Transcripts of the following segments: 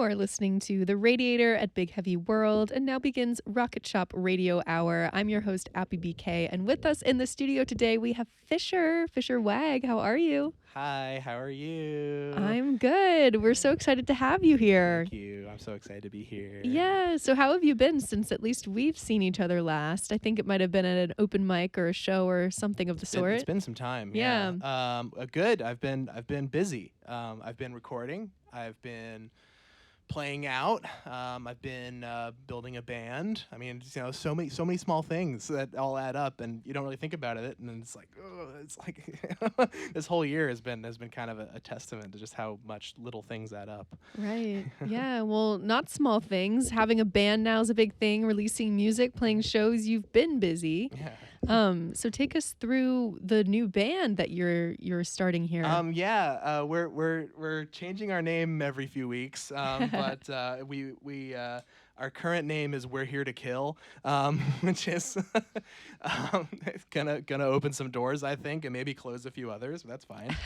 are listening to The Radiator at Big Heavy World, and now begins Rocket Shop Radio Hour. I'm your host, Appy BK, and with us in the studio today, we have Fisher Wagg. How are you? Hi, how are you? I'm good. We're so excited to have you here. Thank you. I'm so excited to be here. Yeah, so how have you been since at least we've seen each other last? I think it might have been at an open mic or a show or something of the sort. It's been some time. Yeah. Good. I've been busy. I've been recording. I've been playing out. I've been building a band. I mean, so many small things that all add up, and you don't really think about it. And then it's like this whole year has been kind of a testament to just how much little things add up. Right. Yeah. Well, not small things. Having a band now is a big thing. Releasing music, playing shows. You've been busy. Yeah. So take us through the new band that you're starting here. We're changing our name every few weeks. But we our current name is We're Here to Kill, which is gonna open some doors, I think, and maybe close a few others. But that's fine.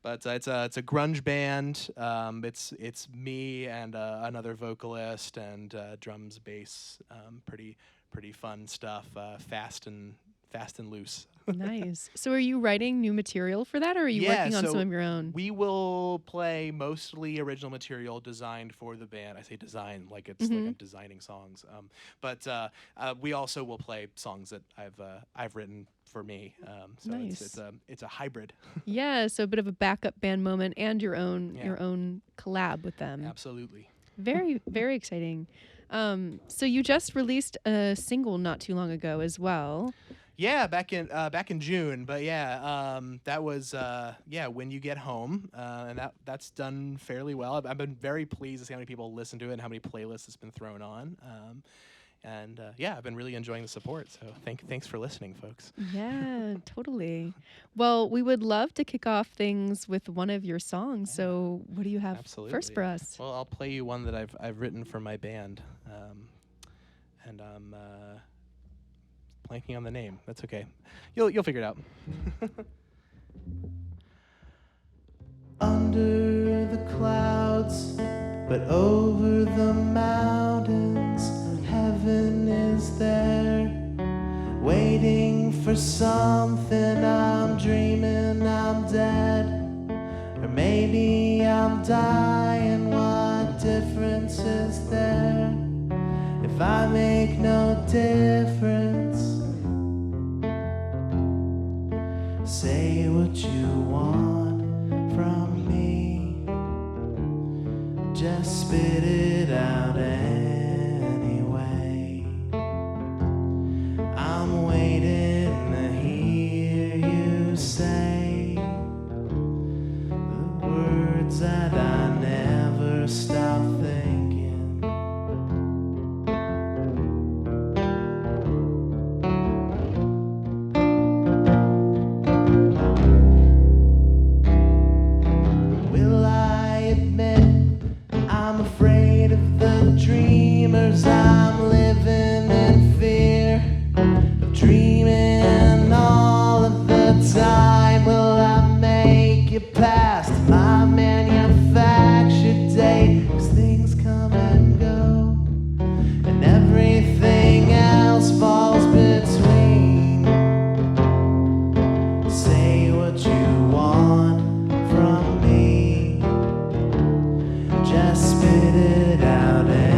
But it's a grunge band. It's me and another vocalist and drums, bass. Pretty fun stuff. Fast and loose. Nice. So are you writing new material for that, or are you working on some of your own? We will play mostly original material designed for the band. I say design like it's like I'm designing songs. But we also will play songs that I've written for me. So nice. it's a hybrid. Yeah, so a bit of a backup band moment and your own collab with them. Absolutely. Very, very exciting. So you just released a single not too long ago as well. Yeah, back in June, but that was When You Get Home, and that's done fairly well. I've been very pleased to see how many people listen to it and how many playlists it's been thrown on, I've been really enjoying the support. So thanks for listening, folks. Yeah, totally. Well, we would love to kick off things with one of your songs. So what do you have first for us? Well, I'll play you one that I've written for my band, and I'm blanking on the name. That's okay. You'll figure it out. Under the clouds, but over the mountains, heaven is there, waiting for something. I'm dreaming I'm dead, or maybe I'm dying. What difference is there if I make no difference? Say what you want from me, just spit it out anyway. I'm waiting to hear you say the words that I never stop thinking. I'm living in fear of dreaming all of the time. Will I make it past my manufactured date? 'Cause things come and go, and everything else falls between. Say what you want from me, just spit it out anyway.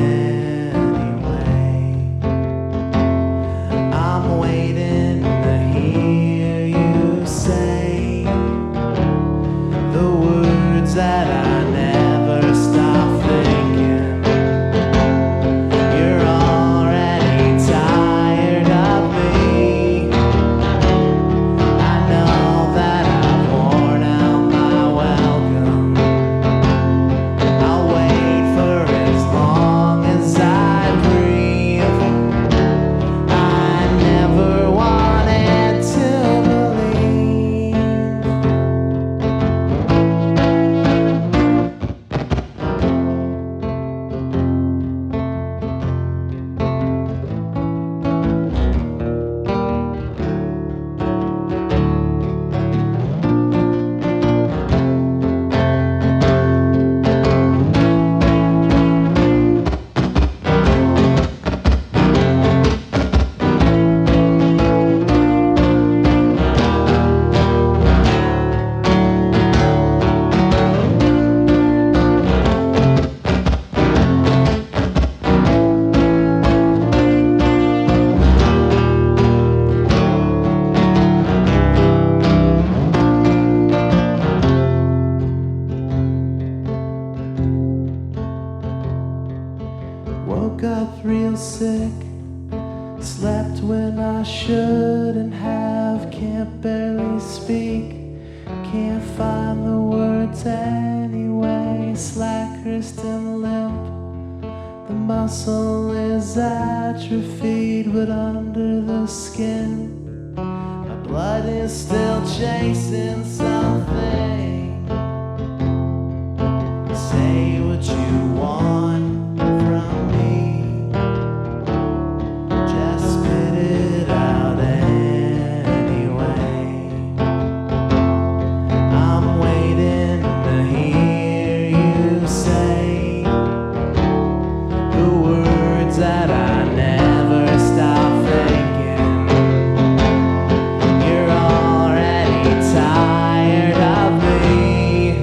shouldn't have, can't barely speak, can't find the words anyway, slack wrist and limp, the muscle is atrophied, but under the skin, my blood is still chasing something. Say what you want from me, just spit it out anyway. I'm waiting to hear you say the words that I never stop thinking. You're already tired of me.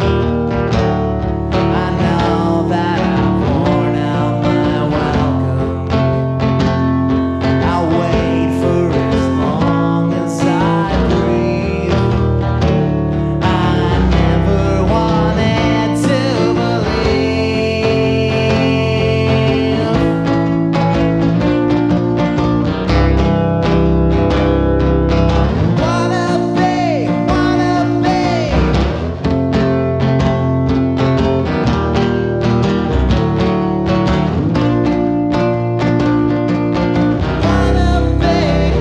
I know that I've worn out my welcome. I'll wait for as long as I breathe. I never wanted to believe. Wanna be, wanna be.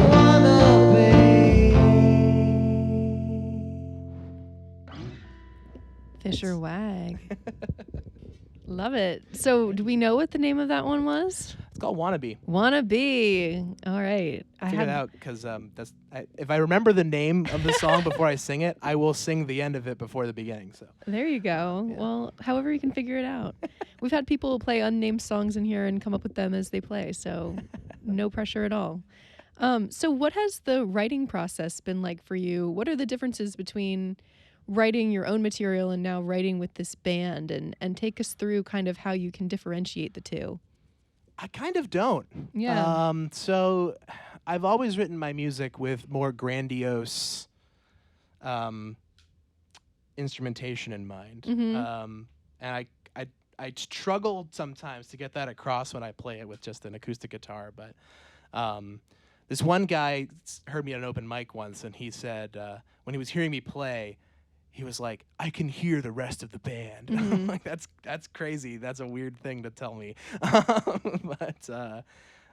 Wanna be. Fisher Wagg. Love it. So, do we know what the name of that one was? It's called Wannabe. Wannabe. All right. I Figured it have out because if I remember the name of the song before I sing it, I will sing the end of it before the beginning. So There you go. Yeah. Well, however you can figure it out. We've had people play unnamed songs in here and come up with them as they play, so no pressure at all. So what has the writing process been like for you? What are the differences between writing your own material and now writing with this band? And take us through kind of how you can differentiate the two. I kind of don't. Yeah. So I've always written my music with more grandiose instrumentation in mind. Mhm. And I struggled sometimes to get that across when I play it with just an acoustic guitar. But this one guy heard me at an open mic once, and he said when he was hearing me play, he was like, "I can hear the rest of the band." I'm like, that's crazy. That's a weird thing to tell me. But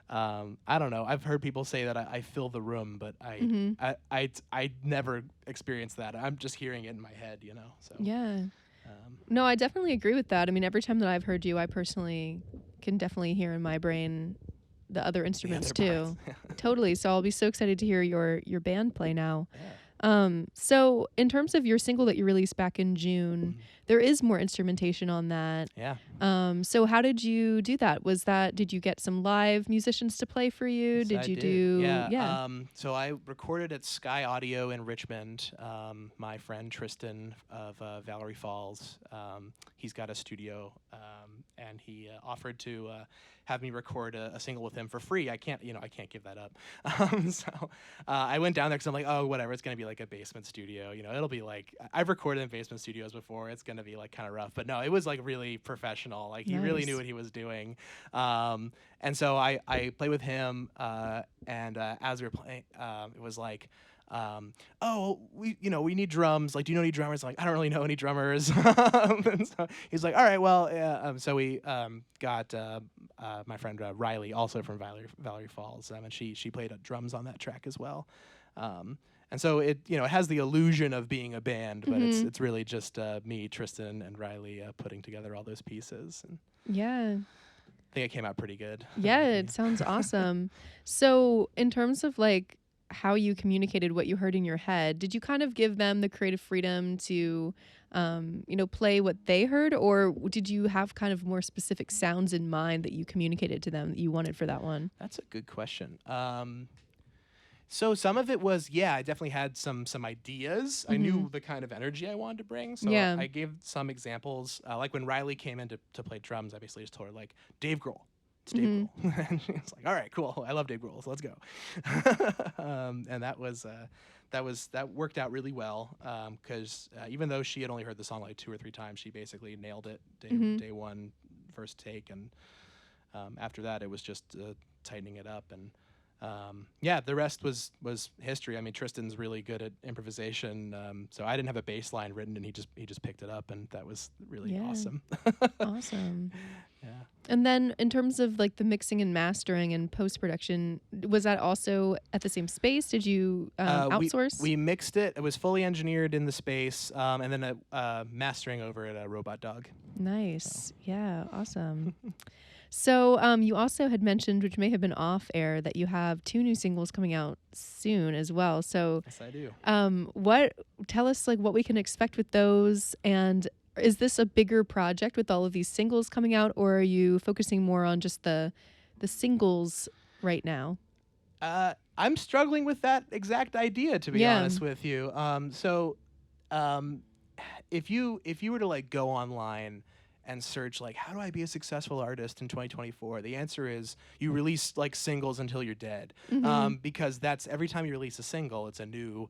I don't know. I've heard people say that I fill the room, but I never experienced that. I'm just hearing it in my head, you know. So Yeah. No, I definitely agree with that. I mean, every time that I've heard you, I personally can definitely hear in my brain the other instruments too. Totally. So I'll be so excited to hear your band play now. So in terms of your single that you released back in June, there is more instrumentation on that. Yeah. So how did you do that? Did you get some live musicians to play for you? Yes, Did I you did. do? Yeah. So I recorded at Sky Audio in Richmond. My friend Tristan of Valerie Falls, he's got a studio, and he offered to have me record a single with him for free. I can't give that up. So I went down there because I'm like, oh, whatever. It's gonna be like a basement studio. You know, it'll be like I've recorded in basement studios before. It's gonna be like kind of rough, but no, it was like really professional. Like he really Nice. knew what he was doing. And so I played with him, and as we were playing, it was like, oh, we need drums. Like, do you know any drummers? I'm like, I don't really know any drummers. And so he's like, all right, well, yeah. So we got my friend Riley, also from Valerie Falls, and she played drums on that track as well. And so it has the illusion of being a band, but it's really just me, Tristan, and Riley putting together all those pieces. And Yeah. I think it came out pretty good. Yeah, it sounds awesome. So in terms of like how you communicated what you heard in your head, did you kind of give them the creative freedom to play what they heard, or did you have kind of more specific sounds in mind that you communicated to them that you wanted for that one? That's a good question. So some of it was, I definitely had some ideas. I knew the kind of energy I wanted to bring. So Yeah. I gave some examples. Like when Riley came in to play drums, I basically just told her, like, Dave Grohl. It's Dave Grohl. And she was like, all right, cool. I love Dave Grohl, so let's go. And that worked out really well, because even though she had only heard the song like 2 or 3 times, she basically nailed it day one, first take. And after that, it was just tightening it up. And Yeah, the rest was history. I mean, Tristan's really good at improvisation, so I didn't have a bass line written, and he just picked it up, and that was really Yeah. awesome. Awesome. Yeah. And then in terms of like the mixing and mastering and post production, was that also at the same space? Did you outsource? We mixed it. It was fully engineered in the space, and then mastering over at Robot Dog. Nice. Yeah. Awesome. So you also had mentioned, which may have been off air, that you have 2 new singles coming out soon as well. So Yes, I do. tell us like what we can expect with those, and is this a bigger project with all of these singles coming out, or are you focusing more on just the singles right now? I'm struggling with that exact idea, to be honest with you. If you were to like go online and search like how do I be a successful artist in 2024, the answer is you release like singles until you're dead. Because that's every time you release a single, it's a new,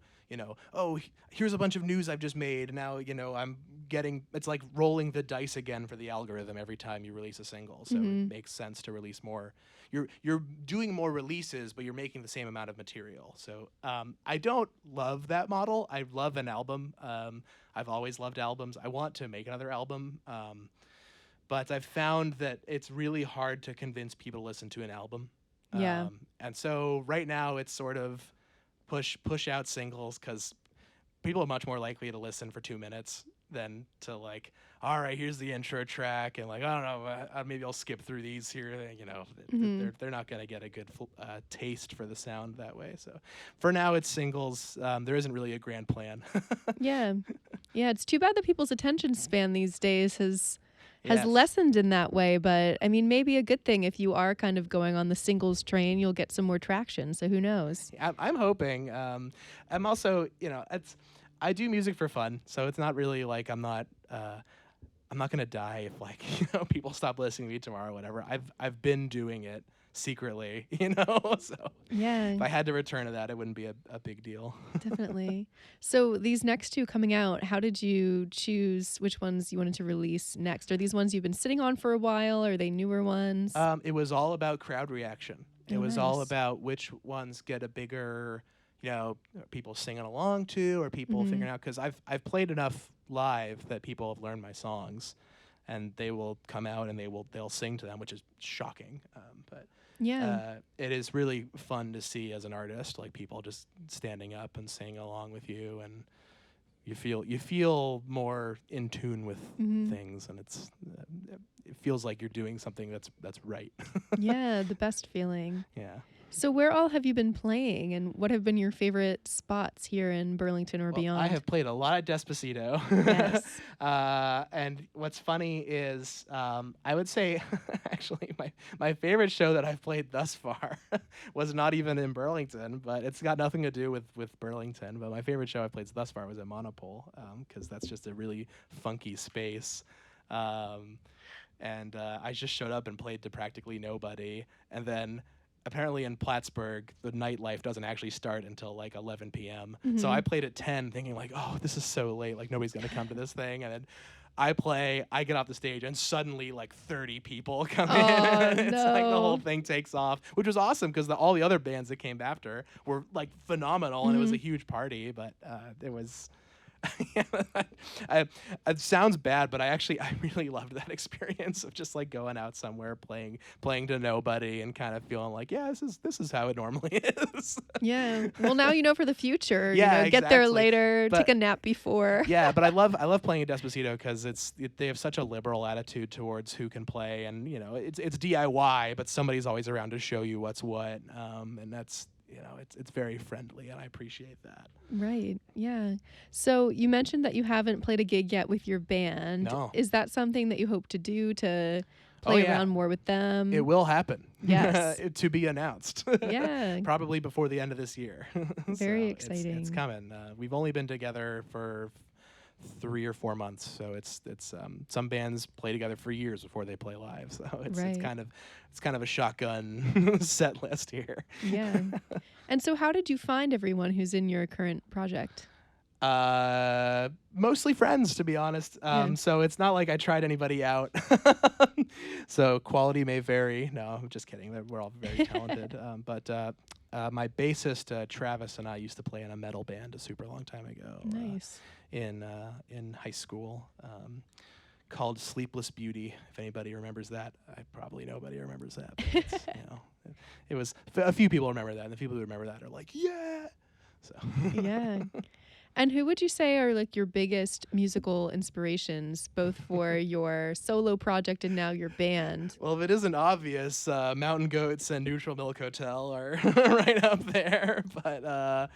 here's a bunch of news I've just made, and now I'm getting, it's like rolling the dice again for the algorithm every time you release a single. So it makes sense to release more. You're doing more releases, but you're making the same amount of material. So I don't love that model. I love an album. I've always loved albums. I want to make another album. But I've found that it's really hard to convince people to listen to an album. Yeah. And so right now it's sort of push out singles, because people are much more likely to listen for 2 minutes than to like, all right, here's the intro track, and like, I don't know, maybe I'll skip through these here. They're not going to get a good taste for the sound that way. So for now it's singles. There isn't really a grand plan. Yeah. It's too bad that people's attention span these days has Yes. lessened in that way, but I mean, maybe a good thing if you are kind of going on the singles train, you'll get some more traction. So who knows? I'm hoping. I'm also, I do music for fun, so it's not really like I'm not gonna die if like people stop listening to me tomorrow or whatever. I've been doing it secretly, so Yeah. if I had to return to that, it wouldn't be a big deal. Definitely. So these next 2 coming out, how did you choose which ones you wanted to release next? Are these ones you've been sitting on for a while? Are they newer ones? It was all about crowd reaction. It was all nice. about which ones get a bigger, people singing along to, or people figuring out, because I've played enough live that people have learned my songs, and they will come out and they'll sing to them, which is shocking. But Yeah. it is really fun to see as an artist, like people just standing up and singing along with you, and you feel more in tune with things, and it feels like you're doing something that's right. Yeah, the best feeling. Yeah. So where all have you been playing, and what have been your favorite spots here in Burlington or beyond? I have played a lot of Despacito. Yes. And what's funny is I would say actually my favorite show that I've played thus far was not even in Burlington, but it's got nothing to do with Burlington. But my favorite show I played thus far was at Monopole, because that's just a really funky space. And I just showed up and played to practically nobody. And then apparently in Plattsburgh, the nightlife doesn't actually start until like 11 p.m. So I played at 10 thinking like, oh, this is so late. Like nobody's going to come to this thing. And then I get off the stage, and suddenly like 30 people come in. It's like the whole thing takes off, which was awesome because all the other bands that came after were like phenomenal, and it was a huge party. But it was it sounds bad, but I really loved that experience of just like going out somewhere, playing to nobody, and kind of feeling like, yeah, this is how it normally is. Yeah. Well, now you know for the future. Yeah, get there exactly. later, take a nap before. Yeah, but I love playing at Despacito because they have such a liberal attitude towards who can play, and it's DIY, but somebody's always around to show you what's what, and that's. It's very friendly, and I appreciate that. Right. Yeah. So you mentioned that you haven't played a gig yet with your band. No. Is that something that you hope to do, to play around more with them? It will happen. Yes. To be announced. Yeah. Probably before the end of this year. Very So exciting. It's coming. We've only been together for 3 or 4 months, so it's some bands play together for years before they play live, so it's kind of a shotgun set list here. Yeah. And so how did you find everyone who's in your current project? Mostly friends, to be honest. Yeah. So it's not like I tried anybody out. So quality may vary. No, I'm just kidding. We're all very talented. But my bassist Travis and I used to play in a metal band a super long time ago. Nice. In high school. Called Sleepless Beauty. If anybody remembers that, probably nobody remembers that. But it's, it was a few people remember that, and the people who remember that are like, yeah. So Yeah. And who would you say are like your biggest musical inspirations, both for your solo project and now your band? Well, if it isn't obvious, Mountain Goats and Neutral Milk Hotel are right up there. But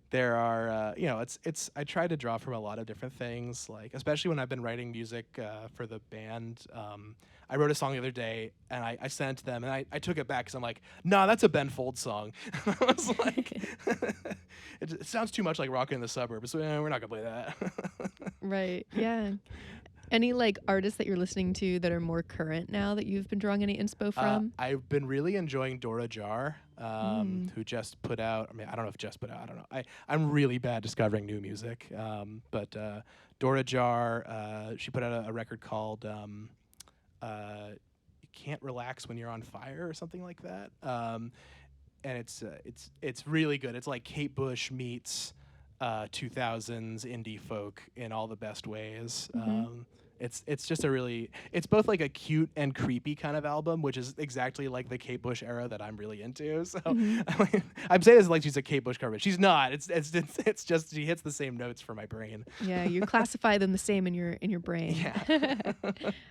there are, it's. I try to draw from a lot of different things, like especially when I've been writing music for the band. I wrote a song the other day, and I sent it to them, and I took it back because I'm like, nah, that's a Ben Folds song. I was like, it sounds too much like Rockin' in the Suburbs, so we're not gonna play that. Right. Yeah. Any like artists that you're listening to that are more current now that you've been drawing any inspo from? I've been really enjoying Dora Jar, who just put out. I mean, I don't know if just put out. I don't know. I'm really bad discovering new music. But Dora Jar, she put out a record called "You Can't Relax When You're on Fire" or something like that. And it's really good. It's like Kate Bush meets 2000s indie folk in all the best ways. It's just it's both like a cute and creepy kind of album, which is exactly like the Kate Bush era that I'm really into. So I mean, I'm saying this like she's a Kate Bush cover. She's not. It's just she hits the same notes for my brain. Yeah, you classify them the same in your brain. Yeah.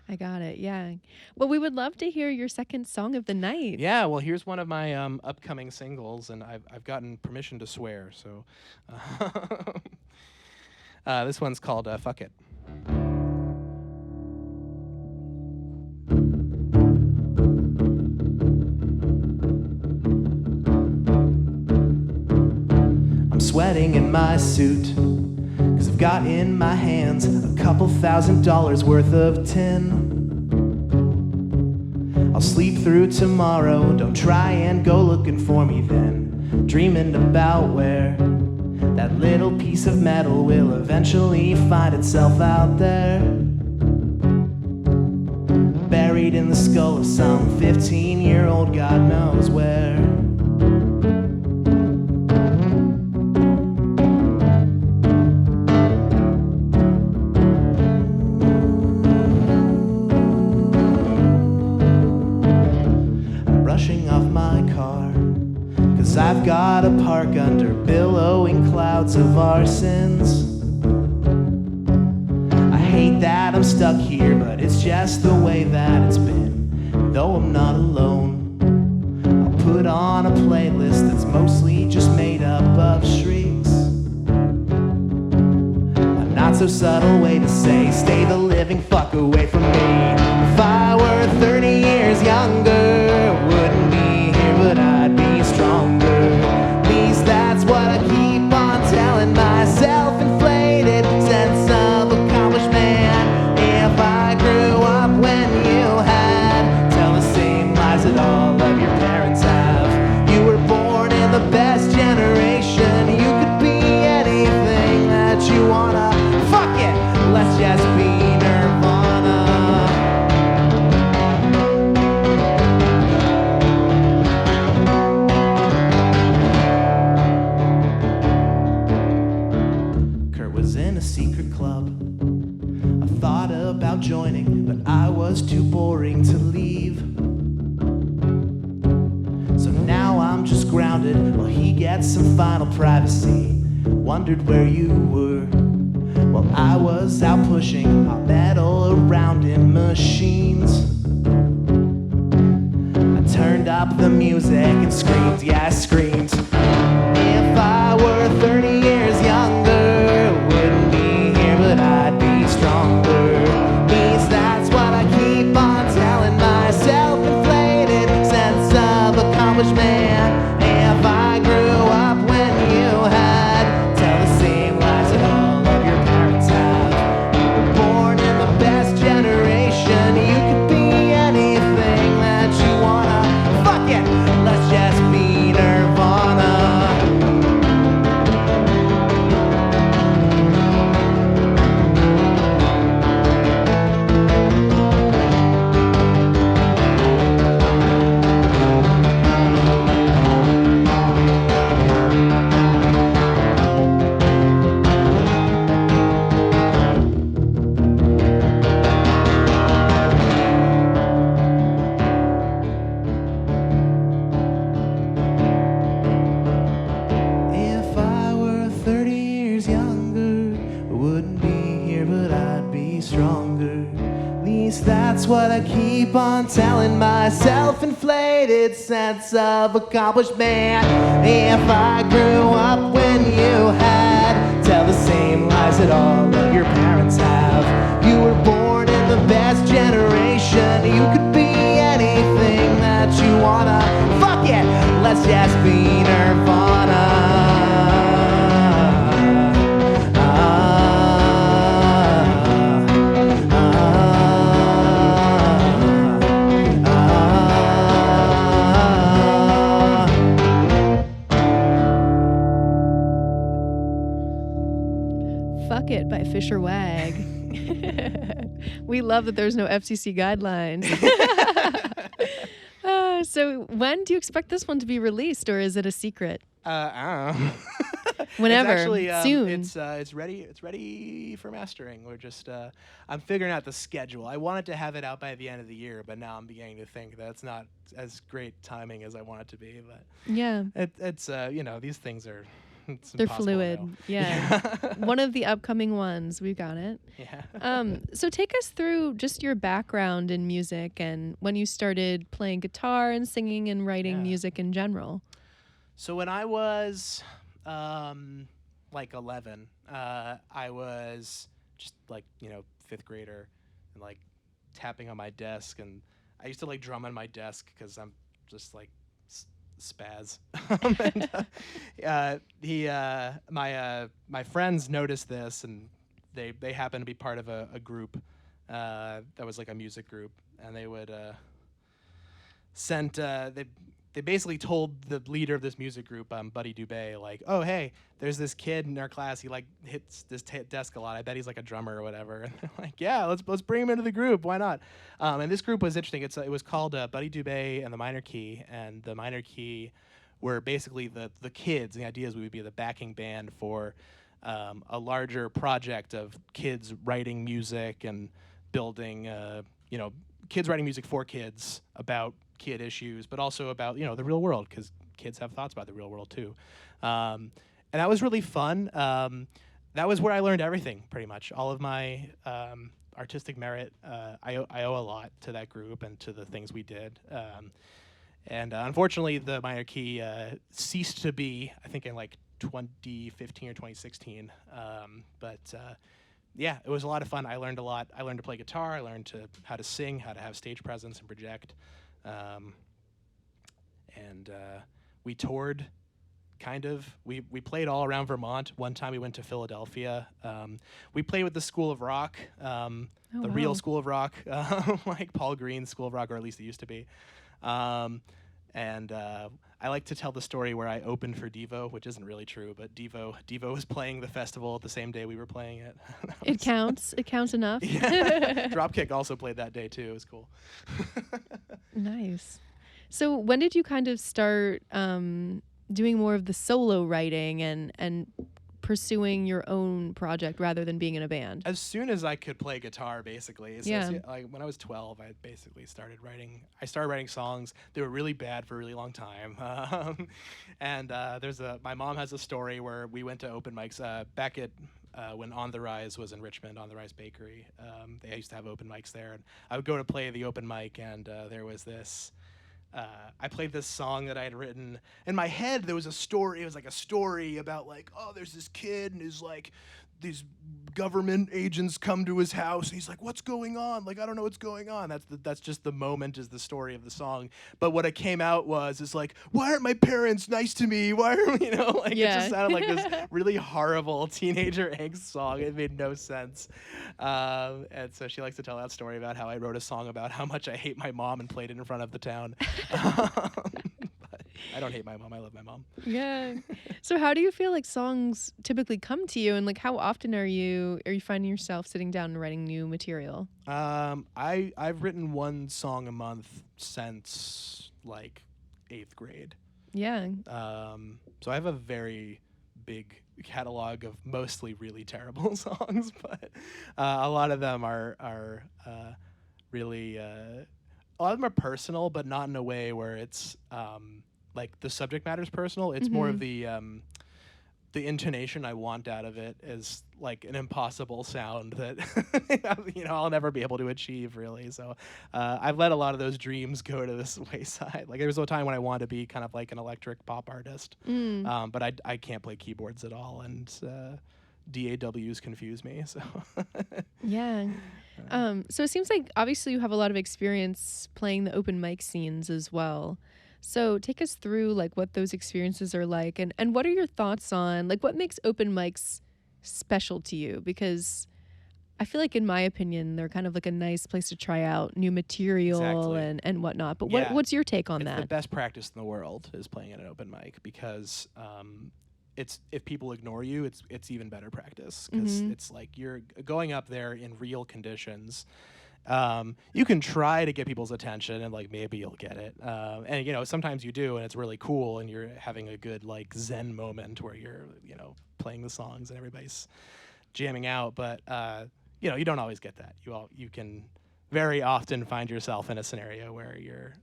I got it. Yeah. Well, we would love to hear your second song of the night. Yeah, well, here's one of my upcoming singles, and I've gotten permission to swear, so this one's called "Fuck It." I'm sweating in my suit, 'cause I've got in my hands a couple $1,000 worth of tin. I'll sleep through tomorrow, don't try and go looking for me then. Dreaming about where that little piece of metal will eventually find itself out there. Buried in the skull of some 15-year-old God knows where. I've got to park under billowing clouds of our sins. I hate that I'm stuck here, but it's just the way that it's been. Though I'm not alone, I'll put on a playlist that's mostly just made up of shrieks. A not so subtle way to say, stay the living fuck away from me. If I were 30 years younger, wouldn't be here, but I'd be stronger. At least that's what I keep on telling myself. Inflated sense of accomplishment. If I grew up when you had, tell the same lies that all of your parents have. You were born in the best generation. You could be anything that you wanna. Fuck it, let's just be Nirvana. In a secret club, I thought about joining, but I was too boring to leave. So now I'm just grounded while he gets some final privacy. Wondered where you were while I was out pushing our metal around in machines. I turned up the music and screamed, yeah, I screamed. If I were 30 years younger, wouldn't be here, but I'd be stronger. At least that's what I keep on telling myself. Inflated sense of accomplishment. If I grew up when you had, tell the same lies that all of your parents have. You were born in the best generation. You could be anything that you wanna. Fuck it, let's just be Nirvana. what I keep on telling myself. Inflated sense of accomplishment. If I grew up when you had, tell the same lies that all of your parents have. You were born in the best generation. You could be anything that you wanna. Fuck it, let's just be Nirvana. Fuck It by Fisher Wagg. We love that there's no FCC guidelines. So when do you expect this one to be released, or is it a secret? I don't know. Whenever. It's actually, soon. It's ready. It's ready for mastering. We're just. I'm figuring out the schedule. I wanted to have it out by the end of the year, but now I'm beginning to think that's not as great timing as I want it to be. But Yeah. it's you know, these things are. They're fluid. Yeah. One of the upcoming ones. We got it. Yeah. So take us through just your background in music and when you started playing guitar and singing and writing music in general. So when I was like 11, I was just like, you know, 5th grader and like tapping on my desk, and I used to like drum on my desk because I'm just like spaz. My friends noticed this, and they happened to be part of a group that was like a music group, and they would they basically told the leader of this music group, Buddy Dubé, like, oh hey, there's this kid in our class, he like hits this desk a lot, I bet he's like a drummer or whatever. And they're like, yeah, let's bring him into the group, why not? And this group was interesting. It was called Buddy Dubé and the Minor Key, and the Minor Key were basically the kids. The idea is we would be the backing band for a larger project of kids writing music and building, you know, kids writing music for kids about kid issues, but also about, you know, the real world, because kids have thoughts about the real world too. And that was really fun. That was where I learned everything, pretty much. All of my artistic merit, I owe a lot to that group and to the things we did. And unfortunately, the Minor Key ceased to be, I think, in like 2015 or 2016. Yeah, it was a lot of fun. I learned a lot. I learned to play guitar. I learned how to sing, how to have stage presence and project. We toured, kind of. We played all around Vermont. One time we went to Philadelphia. We played with the School of Rock, real School of Rock, like Paul Green's School of Rock, or at least it used to be. I like to tell the story where I opened for Devo, which isn't really true, but Devo was playing the festival the same day we were playing it. It counts. It counts enough. Yeah. Dropkick also played that day too. It was cool. Nice. So when did you kind of start doing more of the solo writing and pursuing your own project rather than being in a band? As soon as I could play guitar, basically. So like when I was 12, I basically started writing. I started writing songs. They were really bad for a really long time. My mom has a story where we went to open mics back at when On the Rise was in Richmond, On the Rise Bakery. They used to have open mics there, and I would go to play the open mic, and there was this. I played this song that I had written. In my head, there was a story. It was like a story about like, oh, there's this kid and his like, these government agents come to his house. And he's like, what's going on? Like, I don't know what's going on. That's just the moment is the story of the song. But what it came out is like, why aren't my parents nice to me? Why are, you know, like it just sounded like this really horrible teenager angst song. It made no sense. And so she likes to tell that story about how I wrote a song about how much I hate my mom and played it in front of the town. But I don't hate my mom. I love my mom. Yeah. So how do you feel like songs typically come to you, and like how often are you finding yourself sitting down and writing new material? I've written one song a month since like 8th grade. Yeah. So I have a very big catalog of mostly really terrible songs, but a lot of them are really a lot of them are personal, but not in a way where it's like the subject matter is personal. It's more of the the intonation I want out of it is like an impossible sound that I'll never be able to achieve really. So I've let a lot of those dreams go to this wayside. Like there was a time when I wanted to be kind of like an electric pop artist, but I can't play keyboards at all, and DAWs confuse me. So Yeah. So it seems like obviously you have a lot of experience playing the open mic scenes as well. So take us through like what those experiences are like, and what are your thoughts on like what makes open mics special to you? Because I feel like in my opinion they're kind of like a nice place to try out new material Exactly. and whatnot. But Yeah. what's your take on It's that? the best practice in the world is playing at an open mic, because it's if people ignore you, it's even better practice, because it's like you're going up there in real conditions. You can try to get people's attention and like maybe you'll get it, and sometimes you do and it's really cool and you're having a good like zen moment where you're playing the songs and everybody's jamming out, but you don't always get that. You can very often find yourself in a scenario where you're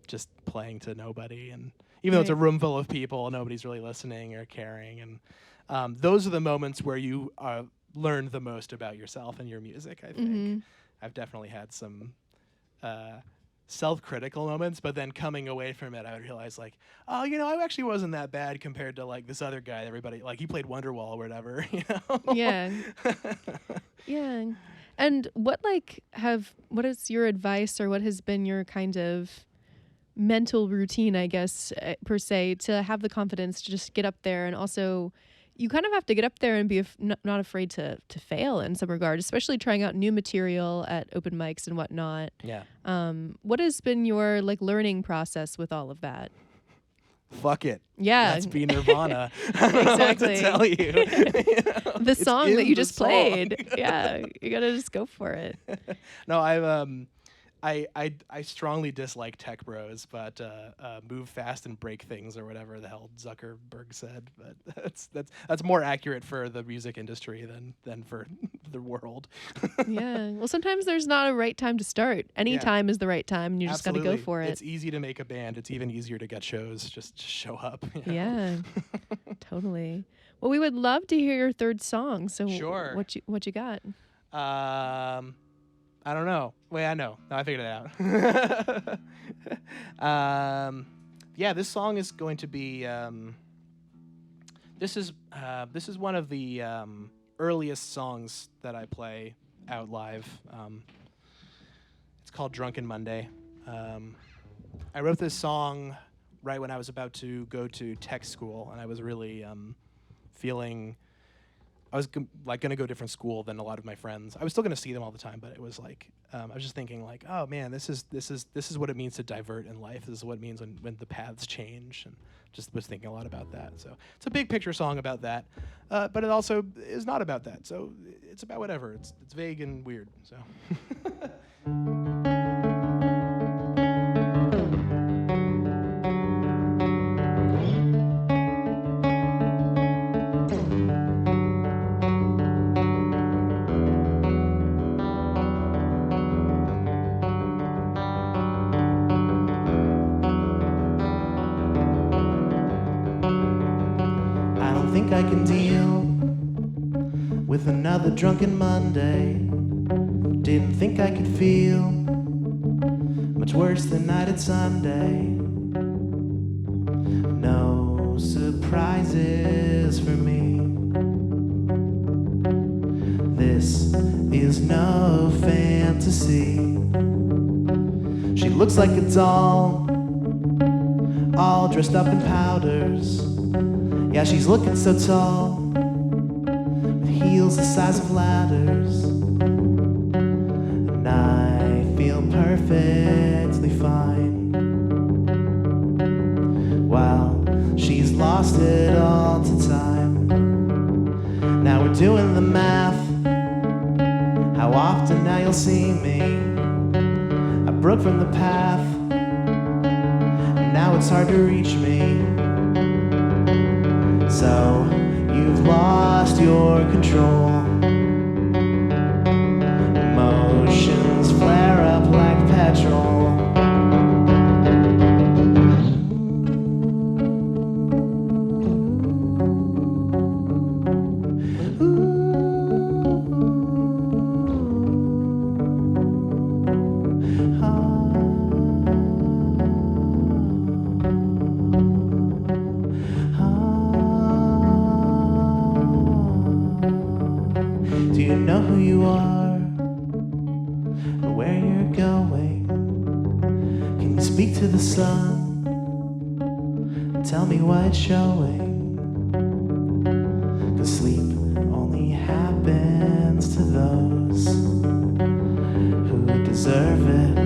just playing to nobody, and even though it's a room full of people, nobody's really listening or caring, and those are the moments where you learn the most about yourself and your music, I think. I've definitely had some self-critical moments, but then coming away from it, I would realize like, oh, I actually wasn't that bad compared to like this other guy that everybody, like he played Wonderwall or whatever, Yeah. Yeah. And what is your advice, or what has been your kind of mental routine, I guess, per se, to have the confidence to just get up there? And also you kind of have to get up there and be not afraid to fail in some regard, especially trying out new material at open mics and whatnot. Yeah. What has been your like learning process with all of that? Fuck it. Yeah. Let's be Nirvana. I don't know what to tell you. The song that you just played. Yeah. You got to just go for it. No, I strongly dislike tech bros, but move fast and break things, or whatever the hell Zuckerberg said. But that's more accurate for the music industry than for the world. Yeah. Well, sometimes there's not a right time to start. Any time is the right time, and you just got to go for it. It's easy to make a band. It's even easier to get shows. Just show up. Yeah. Totally. Well, we would love to hear your third song. So sure. What you got? I don't know. Wait, I know. No, I figured it out. Yeah, this song is going to be. This is one of the earliest songs that I play out live. It's called "Drunken Monday." I wrote this song right when I was about to go to tech school, and I was really feeling. I was going to go to a different school than a lot of my friends. I was still going to see them all the time, but it was like I was just thinking like, oh man, this is what it means to divert in life. This is what it means when the paths change, and just was thinking a lot about that. So it's a big picture song about that, but it also is not about that. So it's about whatever. It's vague and weird. So. I can deal with another drunken Monday. Didn't think I could feel much worse than I did Sunday. No surprises for me. This is no fantasy. She looks like a doll, all dressed up in powders. Yeah, she's looking so tall, with heels the size of ladders. And I feel perfectly fine, while she's lost it all to time. Now we're doing the math, how often now you'll see me. I broke from the path, and now it's hard to reach me. So you've lost your control. Emotions flare up like petrol. know who you are or where you're going? Can you speak to the sun and tell me why it's showing? 'Cause sleep only happens to those who deserve it.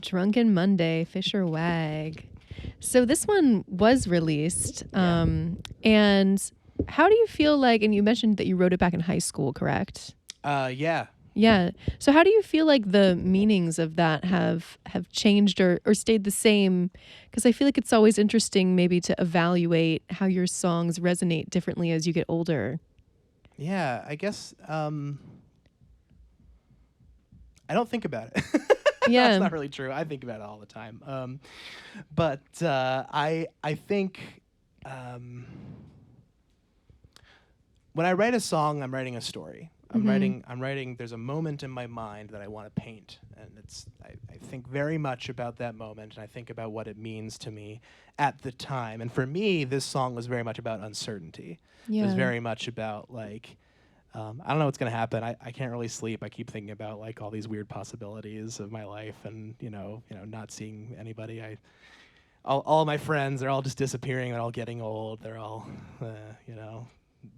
Drunken Monday, Fisher Wagg. So this one was released. And how do you feel like, and you mentioned that you wrote it back in high school, correct? Yeah. Yeah. So how do you feel like the meanings of that have changed or stayed the same? Because I feel like it's always interesting maybe to evaluate how your songs resonate differently as you get older. Yeah, I guess I don't think about it. Yeah. That's not really true. I think about it all the time. But I think when I write a song, I'm writing a story. I'm writing. There's a moment in my mind that I want to paint, and I think very much about that moment, and I think about what it means to me at the time. And for me, this song was very much about uncertainty. Yeah. It was very much about like. I don't know what's gonna happen. I can't really sleep. I keep thinking about like all these weird possibilities of my life, and not seeing anybody. All my friends, they're all just disappearing. They're all getting old. They're all,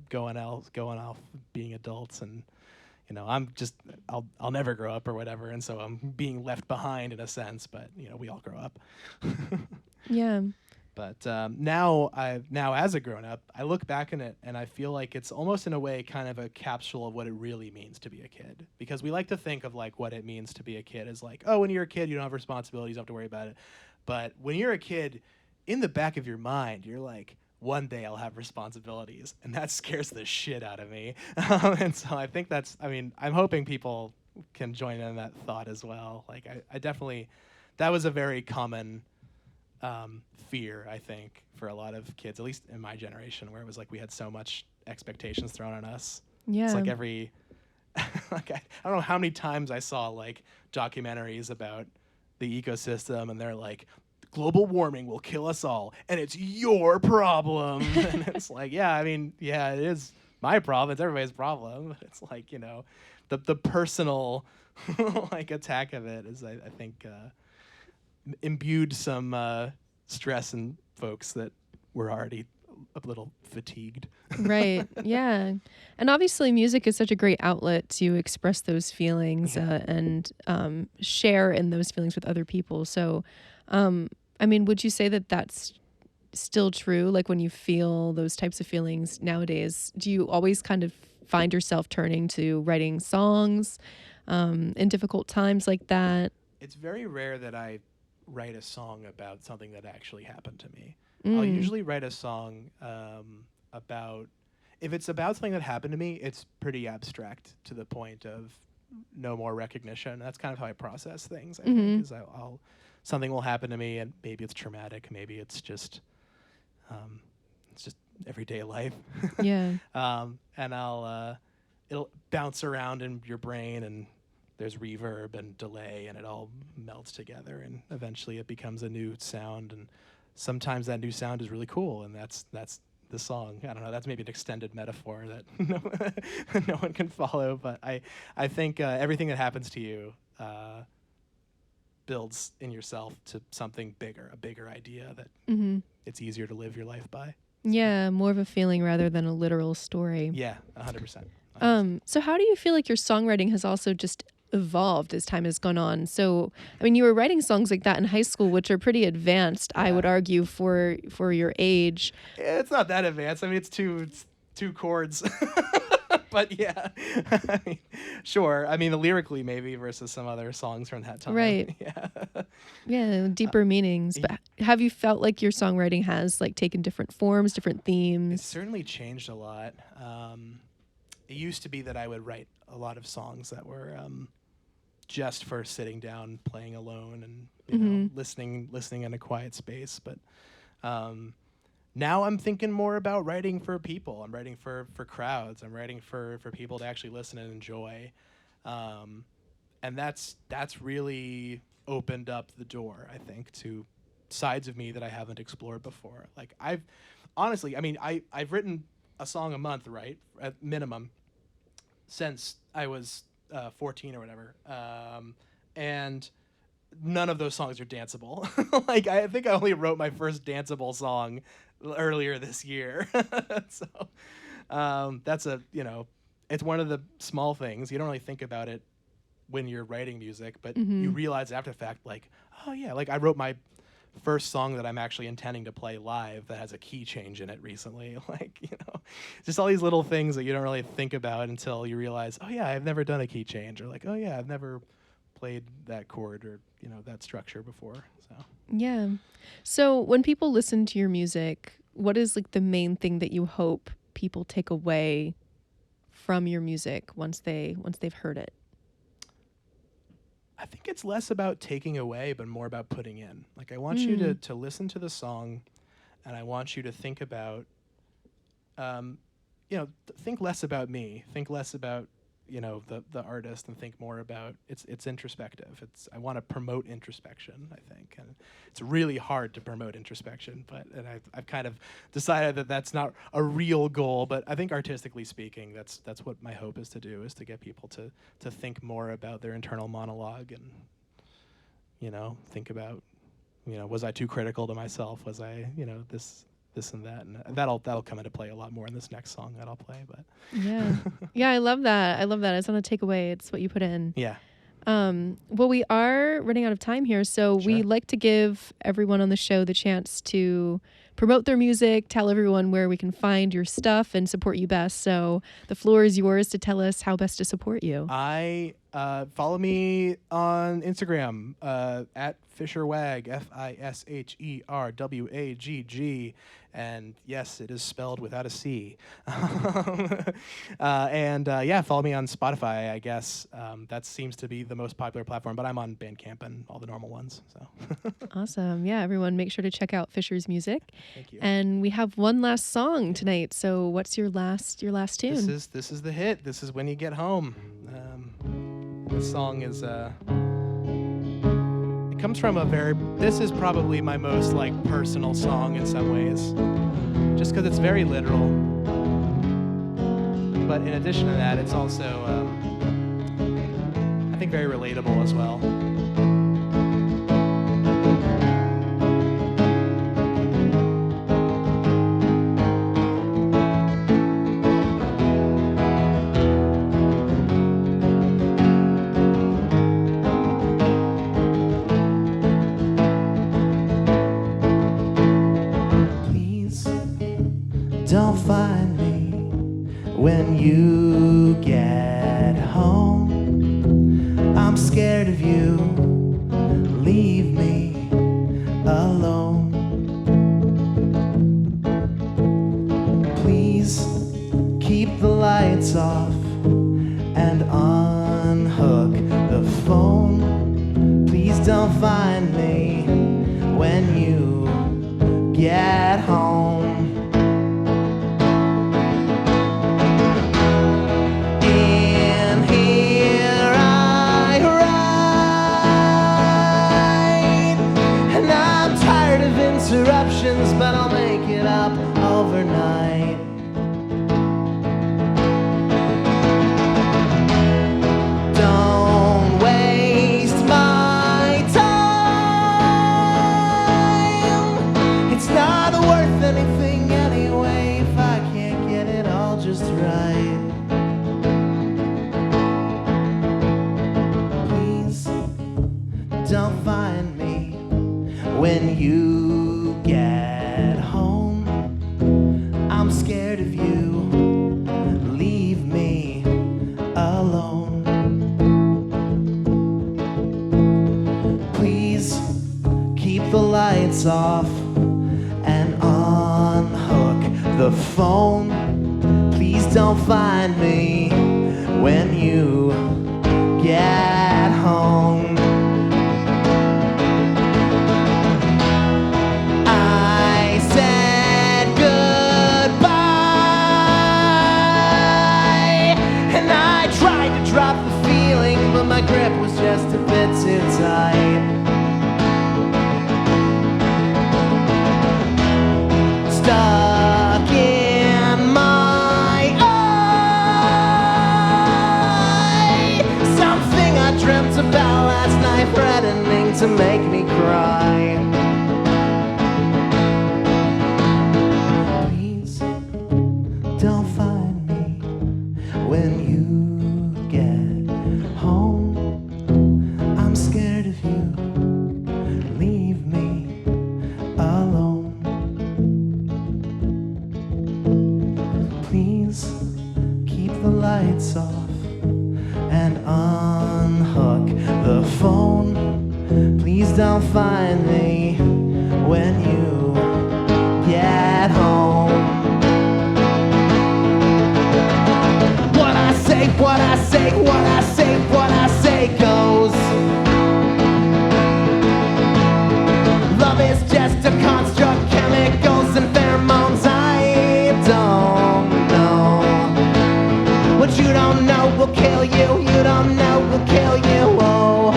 going off, being adults, and I'm just I'll never grow up or whatever, and so I'm being left behind in a sense. But we all grow up. Yeah. But now as a grown up, I look back on it and I feel like it's almost in a way kind of a capsule of what it really means to be a kid. Because we like to think of like what it means to be a kid as like, oh, when you're a kid, you don't have responsibilities, you don't have to worry about it. But when you're a kid, in the back of your mind, you're like, one day I'll have responsibilities, and that scares the shit out of me. And so I think I'm hoping people can join in that thought as well. Like I definitely, that was a very common fear, I think, for a lot of kids, at least in my generation, where it was like we had so much expectations thrown on us. Yeah. It's like every, like I don't know how many times I saw like documentaries about the ecosystem, and they're like, global warming will kill us all, and it's your problem. And it's like, yeah, it is my problem. It's everybody's problem. It's like, the personal like attack of it is, I think, imbued some stress in folks that were already a little fatigued. Right. Yeah. And obviously music is such a great outlet to express those feelings and share in those feelings with other people. So, would you say that that's still true? Like when you feel those types of feelings nowadays, do you always kind of find yourself turning to writing songs in difficult times like that? It's very rare that I write a song about something that actually happened to me. I'll usually write a song about, if it's about something that happened to me, it's pretty abstract to the point of no more recognition. That's kind of how I process things, I think, is something will happen to me, and maybe it's traumatic, maybe it's just everyday life. Yeah. And it'll bounce around in your brain, and there's reverb and delay, and it all melts together, and eventually it becomes a new sound. And sometimes that new sound is really cool, and that's the song. I don't know, that's maybe an extended metaphor that no one can follow, but I think everything that happens to you builds in yourself to something bigger, a bigger idea that it's easier to live your life by. Yeah, more of a feeling rather than a literal story. Yeah, 100%. So how do you feel like your songwriting has also just evolved as time has gone on? So, I mean, you were writing songs like that in high school, which are pretty advanced, I would Yeah. argue, for your age. It's not that advanced. I mean, it's two chords. But yeah, I mean, sure. I mean, lyrically maybe versus some other songs from that time. Right. Yeah. Yeah, deeper meanings. But have you felt like your songwriting has like taken different forms, different It's themes? certainly changed a lot. It used to be that I would write a lot of songs that were just for sitting down, playing alone, and you know, listening in a quiet space. But now I'm thinking more about writing for people. I'm writing for crowds. I'm writing for people to actually listen and enjoy. And that's really opened up the door, I think, to sides of me that I haven't explored before. Like I've written a song a month, right, at minimum, since I was 14 or whatever, and none of those songs are danceable. Like I think I only wrote my first danceable song earlier this year. So that's it's one of the small things. You don't really think about it when you're writing music, but you realize after the fact, like, oh yeah, like I wrote my first song that I'm actually intending to play live that has a key change in it recently. Like, just all these little things that you don't really think about until you realize, oh yeah, I've never done a key change, or like, oh yeah, I've never played that chord or that structure before. So Yeah. So when people listen to your music, what is like the main thing that you hope people take away from your music once they've heard it? I think it's less about taking away, but more about putting in. Like I want you to listen to the song, and I want you to think about, think less about me, think less about the artist, and think more about it's introspective. I want to promote introspection, I think, and it's really hard to promote introspection, and I've kind of decided that that's not a real goal, but I think artistically speaking, that's what my hope is to do, is to get people to think more about their internal monologue, and think about was I too critical to myself, was I this and that, and that'll come into play a lot more in this next song that I'll play. But yeah, I love that. It's not a takeaway. It's what you put in. Yeah. Well, we are running out of time here, so we like to give everyone on the show the chance to promote their music, tell everyone where we can find your stuff and support you best. So the floor is yours to tell us how best to support you. Follow me on Instagram at Fisher Wagg, FisherWagg, and yes, it is spelled without a C. And follow me on Spotify, I guess. That seems to be the most popular platform, but I'm on Bandcamp and all the normal ones. So Awesome. Yeah, everyone make sure to check out Fisher's music. Thank you. And we have one last song tonight. So what's your last tune? This is the hit. This is When You Get Home. This song is it comes from this is probably my most like personal song in some ways, just because it's very literal. But in addition to that, it's also I think very relatable as well. Don't find me when you get home. I'm scared of you. Leave me alone. Please keep the lights off and unhook the phone. Please don't find me when you get home. Interruptions, but I'll make it up overnight. Don't waste my time. It's not worth anything anyway if I can't get it all just right. when you get home. I'm scared of you. Leave me alone. Please keep the lights off and unhook the phone. Please don't find me when you get home. I said goodbye, and I tried to drop the feeling, but my grip was just a bit too tight. Stuck in my eye, something I dreamt about last night, threatening to make me cry. Please don't find me when you get home. I'm scared of you. Leave me alone. Please keep the lights off and unhook the phone. Please don't find me when you get home. What I say, what I say, what I say, what I say goes. Love is just a construct, chemicals and pheromones. I don't know. What you don't know will kill you. You don't know will kill you. Oh.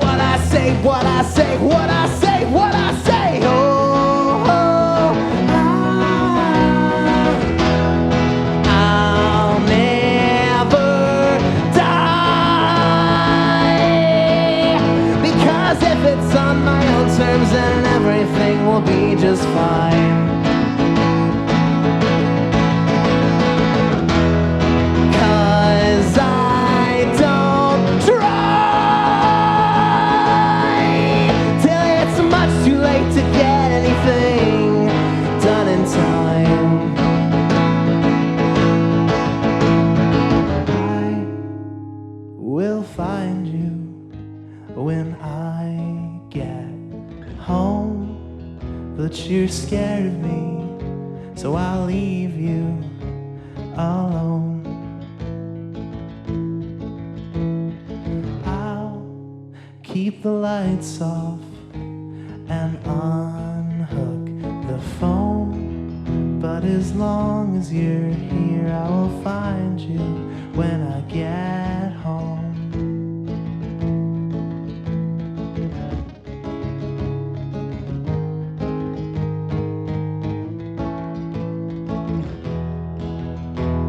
What I say, what I say, what I say, what I say. Oh, oh, I'll never die, because if it's on my own terms, then everything will be just fine. 'Cause I don't try till it's much too late to get anything done in time. I will find you when I get home, but you're scared of me, so I'll leave you alone. I'll keep the lights off and unhook the phone, but as long as you're here, I will find you when I get home.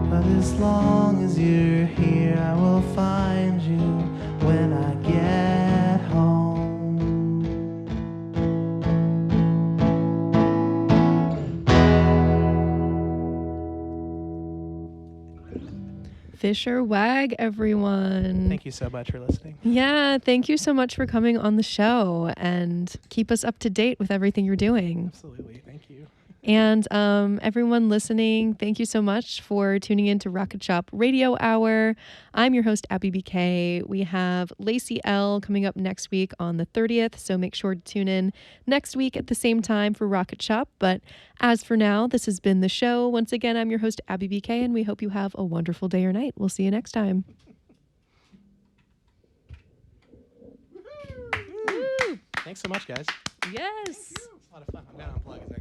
But as long as you're here, I will find you when I get home. Fisher Wagg, everyone. Thank you so much for listening. Yeah, thank you so much for coming on the show and keep us up to date with everything you're doing. Absolutely. Thank you. And everyone listening, thank you so much for tuning in to Rocket Shop Radio Hour. I'm your host, Abby BK. We have Lacey L coming up next week on the 30th, so make sure to tune in next week at the same time for Rocket Shop. But as for now, this has been the show. Once again, I'm your host, Abby BK, and we hope you have a wonderful day or night. We'll see you next time. Thanks so much, guys. Yes. It's a lot of fun. I'm going to unplug.